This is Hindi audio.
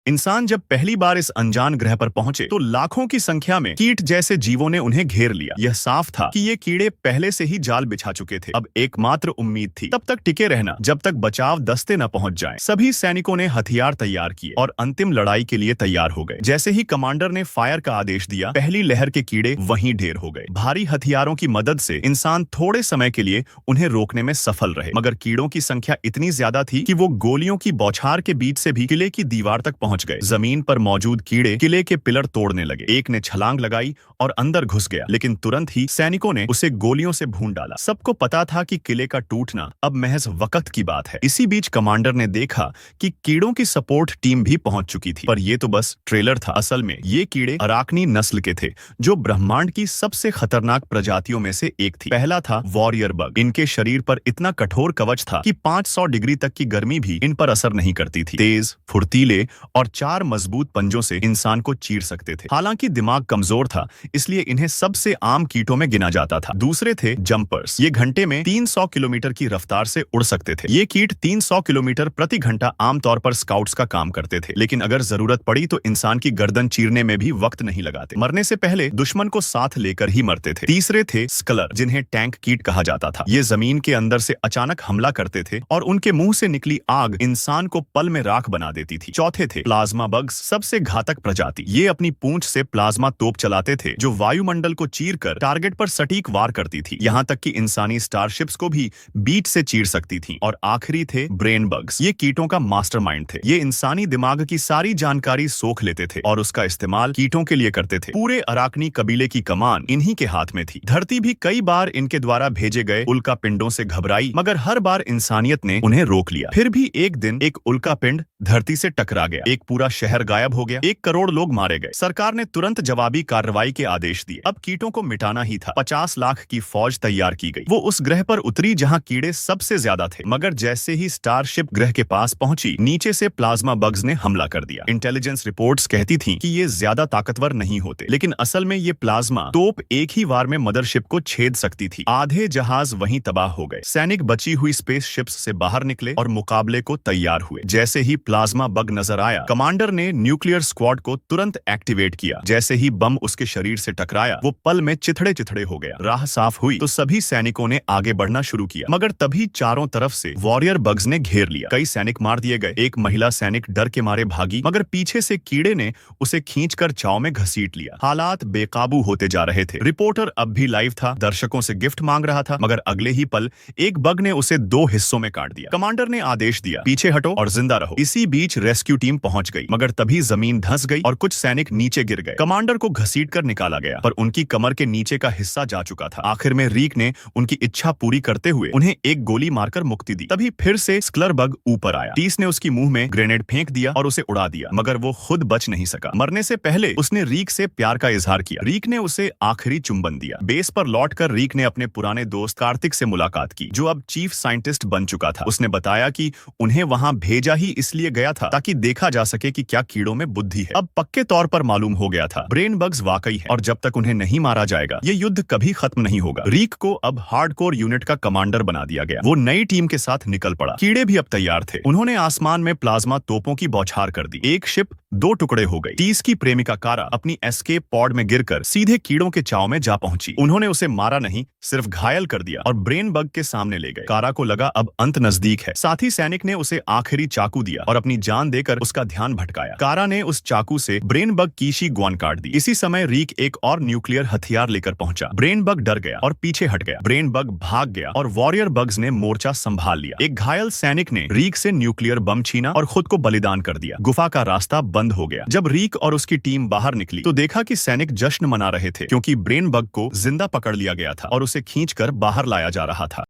इंसान जब पहली बार इस अनजान ग्रह पर पहुंचे तो लाखों की संख्या में कीट जैसे जीवों ने उन्हें घेर लिया। यह साफ था कि ये कीड़े पहले से ही जाल बिछा चुके थे। अब एकमात्र उम्मीद थी तब तक टिके रहना जब तक बचाव दस्ते न पहुंच जाएं। सभी सैनिकों ने हथियार तैयार किए और अंतिम लड़ाई के लिए तैयार हो गए। जैसे ही कमांडर ने फायर का आदेश दिया, पहली लहर के कीड़े वहीं ढेर हो गए। भारी हथियारों की मदद से इंसान थोड़े समय के लिए उन्हें रोकने में सफल रहे, मगर कीड़ों की संख्या इतनी ज्यादा थी कि वो गोलियों की बौछार के बीच से भी किले की दीवार तक पहुंच गए। जमीन पर मौजूद कीड़े किले के पिलर तोड़ने लगे। एक ने छलांग लगाई और अंदर घुस गया, लेकिन तुरंत ही सैनिकों ने उसे गोलियों से भून डाला। सबको पता था कि किले का टूटना अब महज वक्त की बात है। इसी बीच कमांडर ने देखा कि कीड़ों की सपोर्ट टीम भी पहुंच चुकी थी, पर यह तो बस ट्रेलर था। असल में ये कीड़े अराकनी नस्ल के थे, जो ब्रह्मांड की सबसे खतरनाक प्रजातियों में से एक थी। पहला था वॉरियर बग। इनके शरीर पर इतना कठोर कवच था कि 500 डिग्री तक की गर्मी भी इन पर असर नहीं करती थी। तेज, फुर्तीले और 4 मजबूत पंजों से इंसान को चीर सकते थे। हालांकि दिमाग कमजोर था, इसलिए इन्हें सबसे आम कीटों में गिना जाता था। दूसरे थे जंपर्स। ये घंटे में 300 किलोमीटर की रफ्तार से उड़ सकते थे। ये कीट 300 किलोमीटर प्रति घंटा आमतौर पर स्काउट्स का काम करते थे, लेकिन अगर जरूरत पड़ी तो इंसान की गर्दन चीरने में भी वक्त नहीं लगाते। मरने से पहले दुश्मन को साथ लेकर ही मरते थे। तीसरे थे स्कलर, जिन्हें टैंक कीट कहा जाता था। ये जमीन के अंदर से अचानक हमला करते थे और उनके मुंह से निकली आग इंसान को पल में राख बना देती थी। चौथे थे प्लाज्मा बग्स, सबसे घातक प्रजाति। ये अपनी पूंछ से प्लाज्मा तोप चलाते थे, जो वायुमंडल को चीरकर टारगेट पर सटीक वार करती थी, यहां तक कि इंसानी स्टारशिप्स को भी बीच से चीर सकती थी। और आखिरी थे ब्रेन बग्स। ये कीटों का मास्टरमाइंड थे। ये इंसानी दिमाग की सारी जानकारी सोख लेते थे और उसका इस्तेमाल कीटों के लिए करते थे। पूरे अराकनी कबीले की कमान इन्हीं के हाथ में थी। धरती भी कई बार इनके द्वारा भेजे गए उल्का पिंडों से घबराई, मगर हर बार इंसानियत ने उन्हें रोक लिया। फिर भी एक दिन एक उल्का पिंड धरती से टकरा गया। एक पूरा शहर गायब हो गया। 1 करोड़ लोग मारे गए। सरकार ने तुरंत जवाबी कार्रवाई के आदेश दिए। अब कीटों को मिटाना ही था। 50 लाख की फौज तैयार की गई। वो उस ग्रह पर उतरी जहां कीड़े सबसे ज्यादा थे, मगर जैसे ही स्टारशिप ग्रह के पास पहुंची, नीचे से प्लाज्मा बग्स ने हमला कर दिया। इंटेलिजेंस रिपोर्ट्स कहती थी कि ये ज्यादा ताकतवर नहीं होते, लेकिन असल में ये प्लाज्मा तोप एक ही वार में मदरशिप को छेद सकती थी। आधे जहाज वहीं तबाह हो गए। सैनिक बची हुई स्पेस शिप्स से बाहर निकले और मुकाबले को तैयार हुए। जैसे ही प्लाज्मा बग नजर आया, कमांडर ने न्यूक्लियर स्क्वाड को तुरंत एक्टिवेट किया। जैसे ही बम उसके शरीर से टकराया, वो पल में चिथड़े चिथड़े हो गया। राह साफ हुई तो सभी सैनिकों ने आगे बढ़ना शुरू किया, मगर तभी चारों तरफ से वॉरियर बग्स ने घेर लिया। कई सैनिक मार दिए गए। एक महिला सैनिक डर के मारे भागी, मगर पीछे से कीड़े ने उसे खींचकर चाव में घसीट लिया। हालात बेकाबू होते जा रहे थे। रिपोर्टर अब भी लाइव था, दर्शकों से गिफ्ट मांग रहा था, मगर अगले ही पल एक बग ने उसे 2 हिस्सों में काट दिया। कमांडर ने आदेश दिया, पीछे हटो और जिंदा रहो। इसी बीच रेस्क्यू टीम पहुंच गई, मगर तभी जमीन धंस गई और कुछ सैनिक नीचे गिर गए। कमांडर को घसीटकर निकाला गया, पर उनकी कमर के नीचे का हिस्सा जा चुका था। आखिर में रीक ने उनकी इच्छा पूरी करते हुए उन्हें एक गोली मारकर मुक्ति दी। तभी फिर से स्कलर बग ऊपर आया। टीस ने उसकी मुंह में ग्रेनेड फेंक दिया और उसे उड़ा दिया, मगर वो खुद बच नहीं सका। मरने से पहले उसने रीक से प्यार का इजहार किया। रीक ने उसे आखिरी चुंबन दिया। बेस पर लौटकर रीक ने अपने पुराने दोस्त कार्तिक से मुलाकात की, जो अब चीफ साइंटिस्ट बन चुका था। उसने बताया कि उन्हें वहां भेजा ही इसलिए गया था ताकि देखा जा सके कि क्या कीड़ों में बुद्धि है। अब पक्के तौर पर मालूम हो गया था, ब्रेन बग्स वाकई है, और जब तक उन्हें नहीं मारा जाएगा ये युद्ध कभी खत्म नहीं होगा। रीक को अब हार्डकोर यूनिट का कमांडर बना दिया गया। वो नई टीम के साथ निकल पड़ा। कीड़े भी अब तैयार थे। उन्होंने आसमान में प्लाज्मा तोपों की बौछार कर दी। एक शिप 2 टुकड़े हो गई। टीस की प्रेमिका कारा अपनी एस्केप पॉड में गिरकर सीधे कीड़ों के चाव में जा पहुंची। उन्होंने उसे मारा नहीं, सिर्फ घायल कर दिया और ब्रेन बग के सामने ले गए। कारा को लगा अब अंत नजदीक है। साथी सैनिक ने उसे आखिरी चाकू दिया और अपनी जान देकर उसका ध्यान भटकाया। कारा ने उस चाकू से ब्रेन बग की गोन काट दी। इसी समय रीक एक और न्यूक्लियर हथियार लेकर पहुंचा। ब्रेन बग डर गया और पीछे हट गया। ब्रेन बग भाग गया और वॉरियर बग्स ने मोर्चा संभाल लिया। एक घायल सैनिक ने रीक से न्यूक्लियर बम छीना और खुद को बलिदान कर दिया। गुफा का रास्ता बंद हो गया। जब रीक और उसकी टीम बाहर निकली तो देखा कि सैनिक जश्न मना रहे थे, क्योंकि ब्रेन बग को जिंदा पकड़ लिया गया था और उसे खींचकर बाहर लाया जा रहा था।